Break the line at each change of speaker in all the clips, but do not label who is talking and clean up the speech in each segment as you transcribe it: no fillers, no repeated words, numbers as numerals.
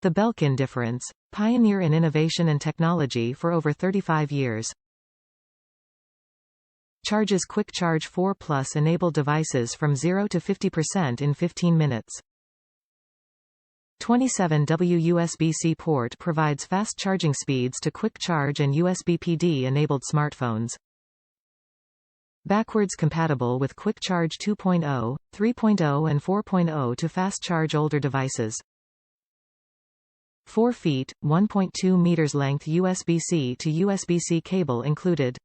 The Belkin Difference, pioneer in innovation and technology for over 35 years. Charges QuickCharge 4 Plus enable devices from 0 to 50% in 15 minutes. 27W USB-C port provides fast charging speeds to QuickCharge and USB PD-enabled smartphones. Backwards compatible with QuickCharge 2.0, 3.0 and 4.0 to fast charge older devices. 4 feet, 1.2 meters length USB-C to USB-C cable included.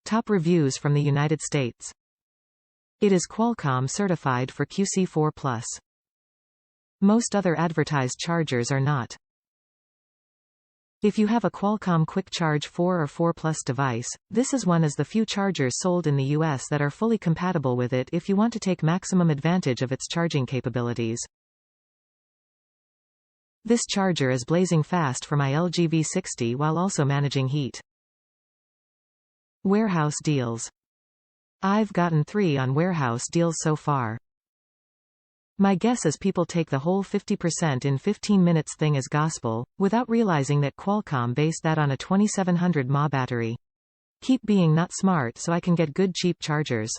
Top reviews from the United States. It is Qualcomm certified for QC4+. Most other advertised chargers are not. If you have a Qualcomm QuickCharge 4 or 4 Plus device, this is one of the few chargers sold in the US that are fully compatible with it if you want to take maximum advantage of its charging capabilities. This charger is blazing fast for my LG V60 while also managing heat. Warehouse deals. I've gotten 3 on warehouse deals so far. My guess is people take the whole 50% in 15 minutes thing as gospel, without realizing that Qualcomm based that on a 2700 mAh battery. Keep being not smart so I can get good cheap chargers.